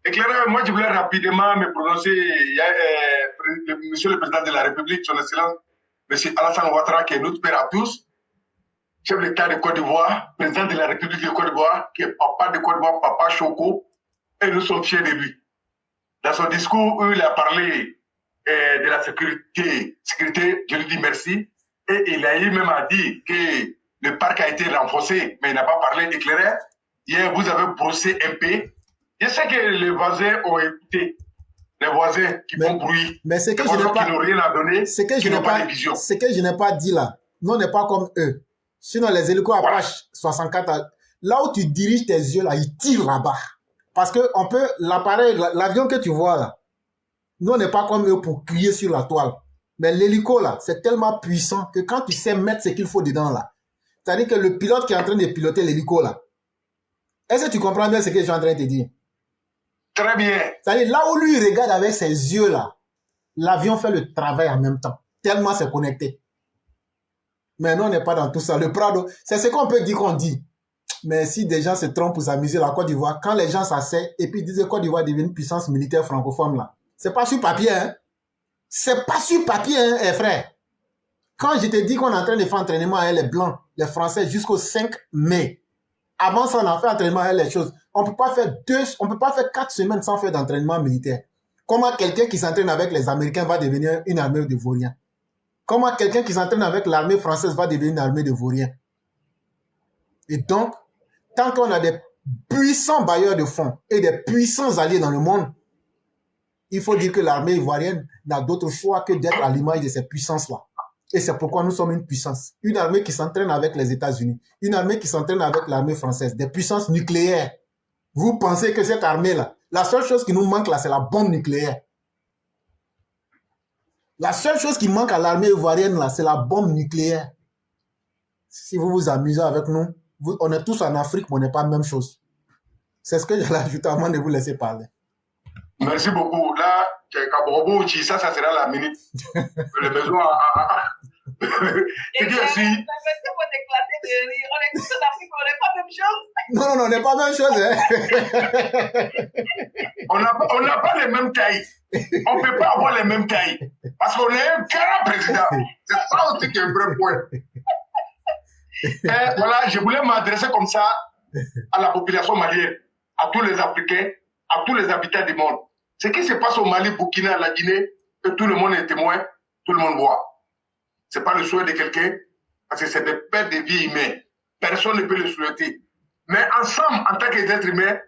Éclaireur, moi je voulais rapidement me prononcer. Il y a Monsieur le Président de la République, son Excellence, Monsieur Alassane Ouattara, qui est notre père à tous, chef d'État de Côte d'Ivoire, président de la République de Côte d'Ivoire, qui est papa de Côte d'Ivoire, papa Choco, et nous sommes fiers de lui. Dans son discours où il a parlé de la sécurité, je lui dis merci, et il a eu même à dire que le parc a été renforcé, mais il n'a pas parlé d'éclaireur. Hier, vous avez brossé un peu. Je sais que les voisins ont écouté, les voisins qui font bruit, mais c'est que les voisins qui n'ont rien à donner, qui n'ont pas de vision. Ce que je n'ai pas dit là, nous on n'est pas comme eux. Sinon les hélicos Apache 64, là où tu diriges tes yeux là, ils tirent là-bas. Parce que on peut, l'appareil, l'avion que tu vois là, nous on n'est pas comme eux pour crier sur la toile. Mais l'hélico là, c'est tellement puissant que quand tu sais mettre ce qu'il faut dedans là, c'est-à-dire que le pilote qui est en train de piloter l'hélico là, est-ce que tu comprends bien ce que je suis en train de te dire? Très bien. C'est-à-dire, là où lui il regarde avec ses yeux là, l'avion fait le travail en même temps. Tellement c'est connecté. Mais nous, on n'est pas dans tout ça. Le Prado, c'est ce qu'on peut dire qu'on dit. Mais si des gens se trompent pour s'amuser la Côte d'Ivoire, quand les gens s'asseyent et puis disent que Côte d'Ivoire devient une puissance militaire francophone là, c'est pas sur papier, hein. C'est pas sur papier, hein, frère. Quand je te dis qu'on est en train de faire entraînement avec les Blancs, les Français jusqu'au 5 mai, avant ça, on a fait entraînement avec les choses. On peut pas faire 4 semaines sans faire d'entraînement militaire. Comment quelqu'un qui s'entraîne avec les Américains va devenir une armée de vauriens? Comment quelqu'un qui s'entraîne avec l'armée française va devenir une armée de vauriens? Et donc, tant qu'on a des puissants bailleurs de fonds et des puissants alliés dans le monde, il faut dire que l'armée ivoirienne n'a d'autre choix que d'être à l'image de ces puissances-là. Et c'est pourquoi nous sommes une puissance. Une armée qui s'entraîne avec les États-Unis. Une armée qui s'entraîne avec l'armée française. Des puissances nucléaires. Vous pensez que cette armée-là, la seule chose qui nous manque là, c'est la bombe nucléaire. La seule chose qui manque à l'armée ivoirienne là, c'est la bombe nucléaire. Si vous vous amusez avec nous, on est tous en Afrique, mais on n'est pas la même chose. C'est ce que j'allais ajouter avant de vous laisser parler. Merci beaucoup. Là, ça sera la minute. Le besoin Et bien, si... On est tous en Afrique, on n'est pas la même chose. Non, on n'est pas la même chose. Hein? On n'a pas les mêmes tailles. On ne peut pas avoir les mêmes tailles. Parce qu'on est un grand président. C'est ça aussi qui est un vrai point. Et voilà, je voulais m'adresser comme ça à la population malienne, à tous les Africains, à tous les habitants du monde. Ce qui se passe au Mali, Burkina, la Guinée, que tout le monde est témoin, tout le monde voit. Ce n'est pas le souhait de quelqu'un, parce que c'est des pertes de vie humaines. Personne ne peut le souhaiter. Mais ensemble, en tant qu'être humain,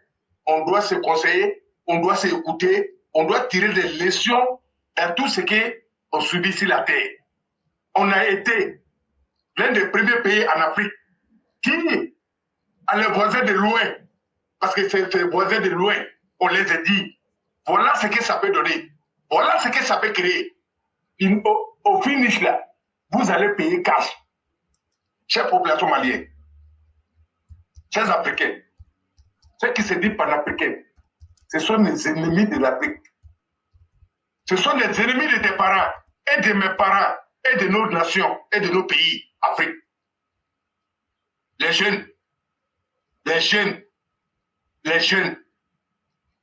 on doit se conseiller, on doit s'écouter, on doit tirer des leçons dans tout ce qu'on subit sur la terre. On a été l'un des premiers pays en Afrique qui a les voisins de loin, parce que c'est les voisins de loin, on les a dit. Voilà ce que ça peut donner. Voilà ce que ça peut créer. Au finish là, vous allez payer cash. Chère population malienne, chers Africains, ceux qui se disent panafricains, ce sont les ennemis de l'Afrique. Ce sont les ennemis de tes parents, et de mes parents, et de nos nations, et de nos pays, Afrique. Les jeunes,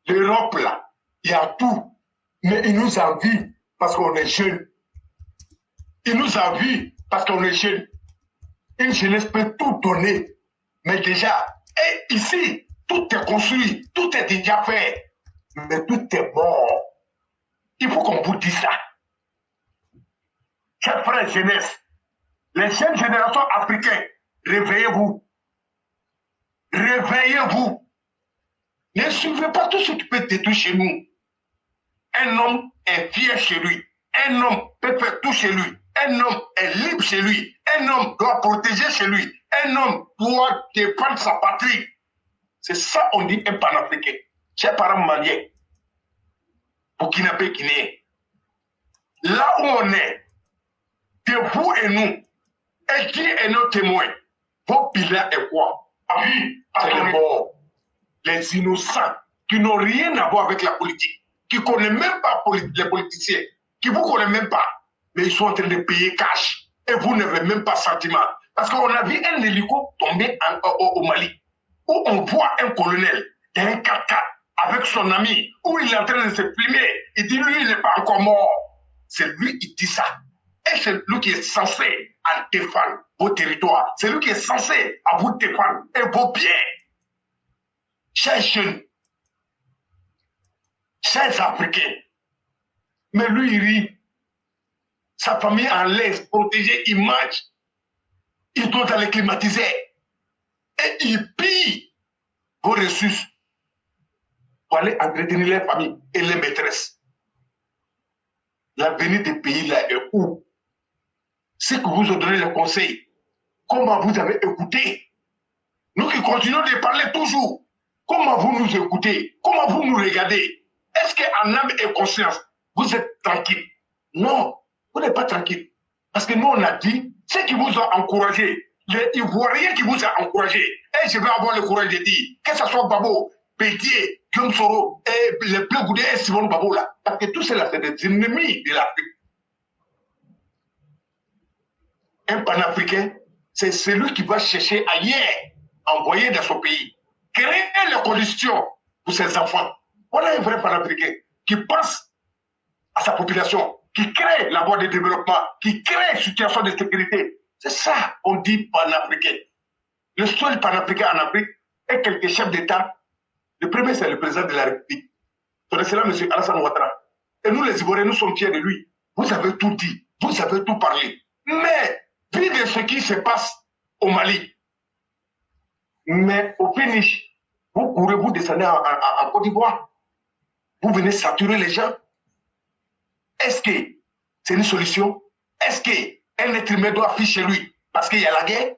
l'Europe là, il y a tout, mais il nous a vus parce qu'on est jeunes. Il nous a vus parce qu'on est jeunes. Une jeunesse peut tout donner, mais déjà, et ici, tout est construit, tout est déjà fait, mais tout est mort. Il faut qu'on vous dise ça. Chers frères jeunesse, les jeunes générations africaines, réveillez-vous. Réveillez-vous. Ne suivez pas tout ce qui peut détruire chez nous. Un homme est fier chez lui. Un homme peut faire tout chez lui. Un homme est libre chez lui. Un homme doit protéger chez lui. Un homme doit défendre sa patrie. C'est ça on dit un panafricain. Chers parents maliens, burkinabé, guinéens, là où on est, de vous et nous, et qui est nos témoins, vos bilans est quoi? C'est les morts, les innocents, qui n'ont rien à voir avec la politique, qui ne connaissent même pas les politiciens, qui ne vous connaissent même pas, mais ils sont en train de payer cash, et vous n'avez même pas sentiment. Parce qu'on a vu un hélico tomber au Mali, où on voit un colonel d'un 4x4 avec son ami, où il est en train de se filmer. Il dit, lui, il n'est pas encore mort. C'est lui qui dit ça. Et c'est lui qui est censé en défendre vos territoires. C'est lui qui est censé à vous défendre et vos biens. Chers jeunes, chers Africains, mais lui, il rit. Sa famille en laisse, protégée, il mange. Il doit aller climatiser. Et il pille vos ressources pour aller entretenir les familles et les maîtresses. L'avenir des pays là est où? C'est que vous ont donné le conseil. Comment vous avez écouté? Nous qui continuons de parler toujours. Comment vous nous écoutez? Comment vous nous regardez? Est-ce qu'en âme et conscience, vous êtes tranquille? Non, vous n'êtes pas tranquille. Parce que nous, on a dit, ceux qui vous ont encouragé, les Ivoiriens qui vous ont encouragé, et je vais avoir le courage de dire, que ce soit Babo, Pétier, Guillaume Soro, et les Bleu Goudé et Simon Babo là, parce que tous ceux-là, c'est des ennemis de l'Afrique. Un panafricain, c'est celui qui va chercher ailleurs, envoyer dans son pays, créer les conditions pour ses enfants. Voilà un vrai panafricain qui pense à sa population, qui crée la voie de développement, qui crée une situation de sécurité. C'est ça qu'on dit panafricain. Le seul panafricain en Afrique est quelques chefs d'État. Le premier, c'est le président de la République. Son Excellence, M. Alassane Ouattara. Et nous, les Ivoiriens, nous sommes fiers de lui. Vous avez tout dit, vous avez tout parlé. Mais, vu de ce qui se passe au Mali, mais au finish, vous courez, vous descendez en Côte d'Ivoire. Vous venez saturer les gens. Est-ce que c'est une solution? Est-ce qu'un être humain doit fuir chez lui parce qu'il y a la guerre?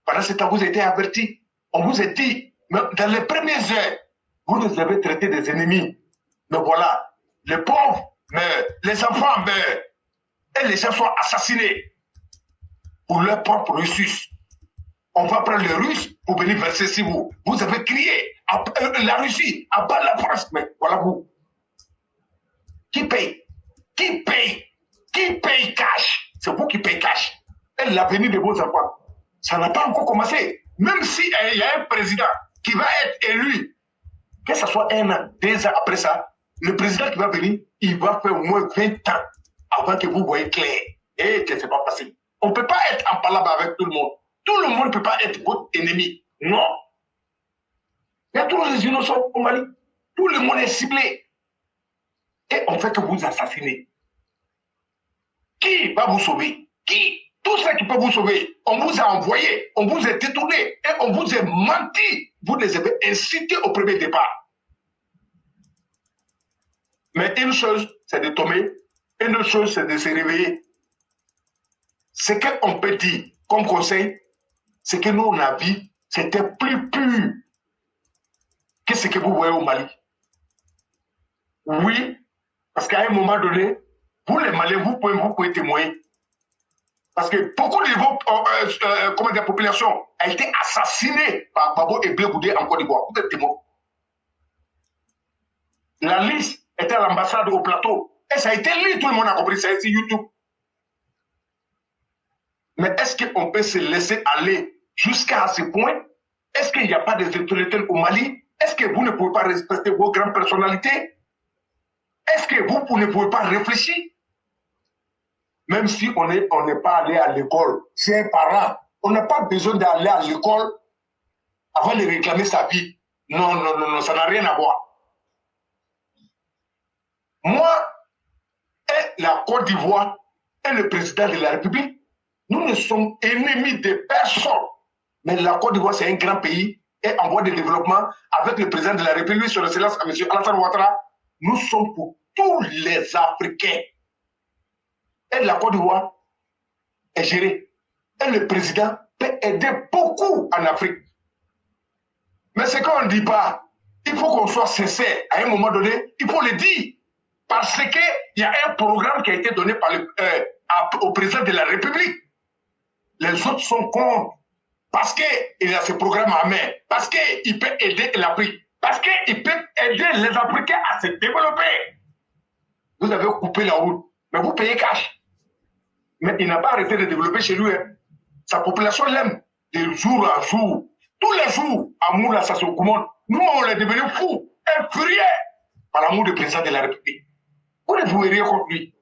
Pendant ce temps, vous avez été avertis. On vous a dit, mais dans les premières heures, vous nous avez traités des ennemis. Mais voilà, les pauvres meurent, les enfants meurent, et les gens sont assassinés pour leur propre ressources. On va prendre les Russes pour venir verser sur vous. Vous avez crié, la Russie, à bas la France, mais voilà vous. Qui paye? Qui paye? Qui paye cash? C'est vous qui payez cash. Et l'avenir de vos enfants, ça n'a pas encore commencé. Même s'il y a un président qui va être élu, que ce soit 1 an, 2 ans après ça, le président qui va venir, il va faire au moins 20 ans avant que vous voyez clair. Et que ce n'est pas facile. On ne peut pas être en palabre avec tout le monde. Tout le monde ne peut pas être votre ennemi. Non. Il y a tous les innocents au Mali. Tout le monde est ciblé. Et on fait que vous assassinez. Qui va vous sauver? Qui? Tout ce qui peut vous sauver. On vous a envoyé, on vous a détourné et on vous a menti. Vous les avez incités au premier départ. Mais une chose, c'est de tomber. Une autre chose, c'est de se réveiller. Ce qu'on peut dire comme conseil, c'est que nous, on a vu, c'était plus pur que ce que vous voyez au Mali. Oui, parce qu'à un moment donné, vous les Maliens, vous pouvez témoigner. Parce que beaucoup de vos populations a été assassinée par Babo et Bleu Goudé en Côte d'Ivoire. Vous êtes témoins. La liste était à l'ambassade au plateau. Et ça a été lu, tout le monde a compris, ça a été YouTube. Mais est-ce qu'on peut se laisser aller jusqu'à ce point? Est-ce qu'il n'y a pas des intellectuels au Mali? Est-ce que vous ne pouvez pas respecter vos grandes personnalités? Est-ce que vous ne pouvez pas réfléchir? Même si on n'est pas allé à l'école, c'est un parent, on n'a pas besoin d'aller à l'école avant de réclamer sa vie. Non, non, non, non, ça n'a rien à voir. Moi et la Côte d'Ivoire et le président de la République, nous ne sommes ennemis de personne. Mais la Côte d'Ivoire, c'est un grand pays et en voie de développement avec le président de la République, sur l'excellence à M. Alassane Ouattara. Nous sommes pour tous les Africains. Et la Côte d'Ivoire est gérée. Et le président peut aider beaucoup en Afrique. Mais ce qu'on ne dit pas, il faut qu'on soit sincère. À un moment donné, il faut le dire. Parce qu'il y a un programme qui a été donné par au président de la République. Les autres sont contre. Parce qu'il a ce programme en main. Parce qu'il peut aider l'Afrique. Parce qu'il peut aider les Africains à se développer. Vous avez coupé la route. Mais vous payez cash. Mais il n'a pas arrêté de développer chez lui. Hein. Sa population l'aime de jour en jour. Tous les jours, à Moula, ça se commande. Nous, on est devenus fous. est furieux par l'amour du président de la République. Vous ne pouvez rien contre lui.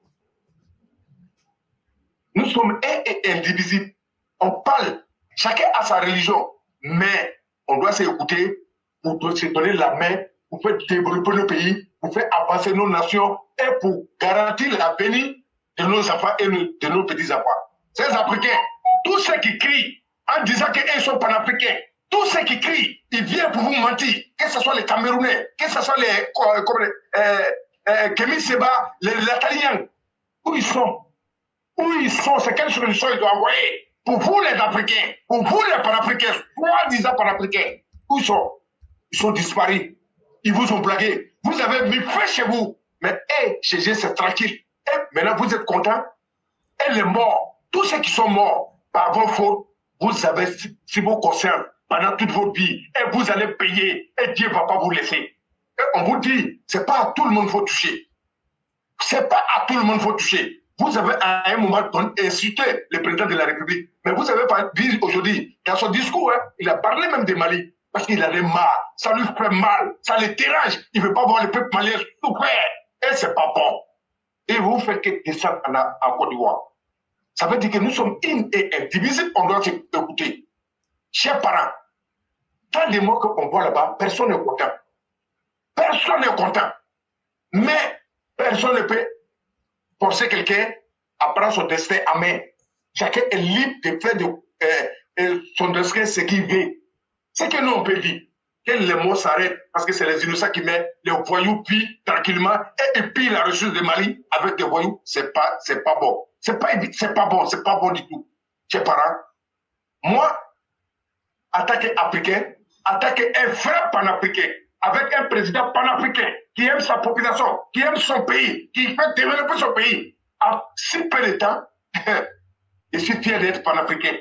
Nous sommes un et indivisibles. On parle, chacun a sa religion, mais on doit s'écouter pour se donner la main, pour faire développer le pays, pour faire avancer nos nations et pour garantir l'avenir de nos enfants et de nos petits-enfants. Ces Africains, tous ceux qui crient en disant qu'ils sont panafricains, tous ceux qui crient, ils viennent pour vous mentir, que ce soit les Camerounais, que ce soit les Kémy Seba, les Italiens, où ils sont? Où ils sont? C'est quelle solution ils doivent envoyer? Pour vous les Africains, pour vous les panafricains, soi-disant panafricains, où ils sont? Ils sont disparus. Ils vous ont blagué. Vous avez mis feu chez vous. Mais chez eux, c'est tranquille. Et maintenant, vous êtes contents? Et les morts, tous ceux qui sont morts par vos fautes, vous avez, si vous concerne, pendant toute votre vie, et vous allez payer, et Dieu ne va pas vous laisser. Et on vous dit, c'est pas à tout le monde qu'il faut toucher. C'est pas à tout le monde qu'il faut toucher. Vous avez à un moment donné insulté le président de la République. Mais vous avez pas dit aujourd'hui, dans son discours, il a parlé même de Mali. Parce qu'il en est marre, ça lui fait mal, ça le dérange, il ne veut pas voir le peuple malien souffrir, et c'est pas bon. Et vous faites que descendre en Côte d'Ivoire. Ça veut dire que nous sommes in et indivisibles, on doit s'écouter. Chers parents, tant de mots qu'on voit là-bas, personne n'est content. Personne n'est content. Mais personne ne peut forcer quelqu'un à prendre son destin en main. Chacun est libre de faire son destin ce qu'il veut. C'est que nous, on peut dire que les mots s'arrêtent parce que c'est les innocents qui mettent les voyous pillent tranquillement et pillent la ressource de Mali avec des voyous. C'est pas bon. C'est pas bon du tout. Chers parents, moi, en tant qu'Africain, en tant qu'un vrai panafricain, avec un président panafricain qui aime sa population, qui aime son pays, qui fait développer son pays, en si peu de temps, je suis fier d'être panafricain.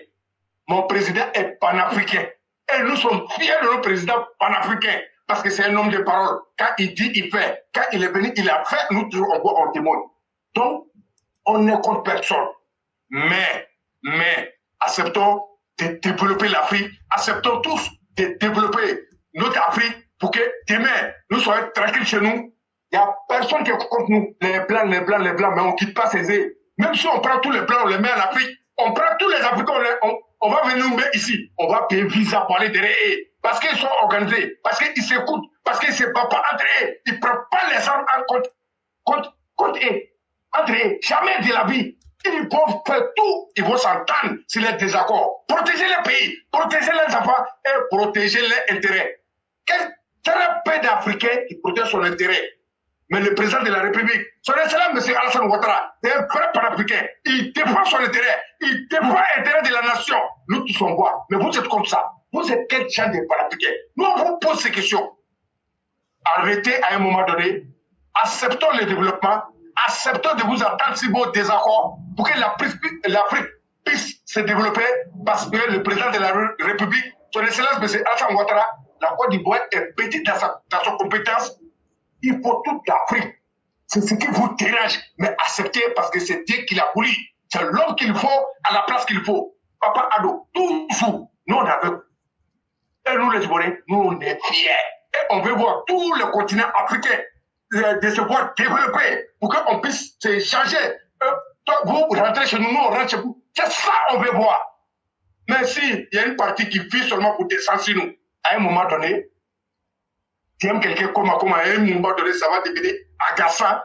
Mon président est panafricain. Et nous sommes fiers de notre président panafricain parce que c'est un homme de parole. Quand il dit, il fait. Quand il est venu, il a fait. Nous, toujours, on témoigne. Donc, on n'est contre personne. Mais, acceptons de développer l'Afrique. Acceptons tous de développer notre Afrique pour que demain, nous soyons tranquilles chez nous. Il n'y a personne qui est contre nous. Les blancs, mais on ne quitte pas ces îles. Même si on prend tous les blancs, on les met en Afrique. On prend tous les Africains, on va venir nous mettre ici. On va payer visa pour aller derrière eux. Parce qu'ils sont organisés, parce qu'ils s'écoutent, parce qu'ils ne se battent pas entre eux. Ils ne prennent pas les armes contre eux. Entre eux. Jamais de la vie. Ils vont faire tout. Ils vont s'entendre sur les désaccords. Protéger les pays, protéger les enfants et protéger leurs intérêts. C'est un pays d'Africains qui protège son intérêt. Mais le président de la République, son excellence, M. Alassane Ouattara, c'est un vrai panafricain. Il défend son intérêt. Il défend l'intérêt de la nation. Nous tous on voit. Mais vous êtes comme ça. Vous êtes quel genre de panafricain? Nous, on vous pose ces questions. Arrêtez à un moment donné. Acceptons le développement. Acceptons de vous attendre si vos désaccords pour que l'Afrique puisse se développer parce que le président de la République, son excellence, M. Alassane Ouattara, la Côte d'Ivoire est petite dans sa compétence. Il faut toute l'Afrique. C'est ce qui vous dérange. Mais acceptez parce que c'est Dieu qui l'a voulu. C'est l'homme qu'il faut à la place qu'il faut. Papa Ado, toujours, nous on avait. Et nous les Ivoiriens, nous on est fiers. Et on veut voir tout le continent africain de se voir développer pour qu'on puisse se changer. Vous rentrez chez nous, nous on rentre chez vous. C'est ça qu'on veut voir. Mais si il y a une partie qui vit seulement pour descendre sur nous, à un moment donné, tu aimes quelqu'un comme à un moment donné, ça va devenir agaçant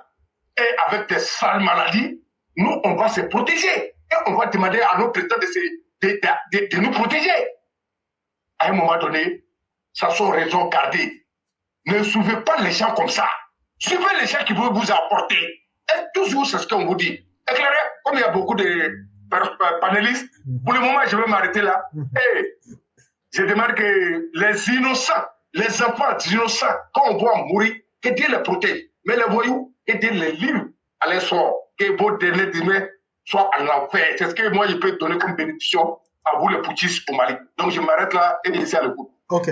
et avec des sales maladies, nous, on va se protéger. Et on va demander à nos présidents de nous protéger. À un moment donné, ça sont raisons gardées. Ne suivez pas les gens comme ça. Suivez les gens qui veulent vous apporter. Et toujours, c'est ce qu'on vous dit. Éclairez, comme il y a beaucoup de panélistes, pour le moment, je vais m'arrêter là. Et je demande que les innocents, les enfants innocents, quand on voit mourir, que Dieu les protège. Mais les voyous, que Dieu les livre à leur sort. Que vos derniers demain soient en enfer. C'est ce que moi, je peux donner comme bénédiction à vous, les poutistes au Mali. Donc, je m'arrête là et laissez à l'écoute. Ok.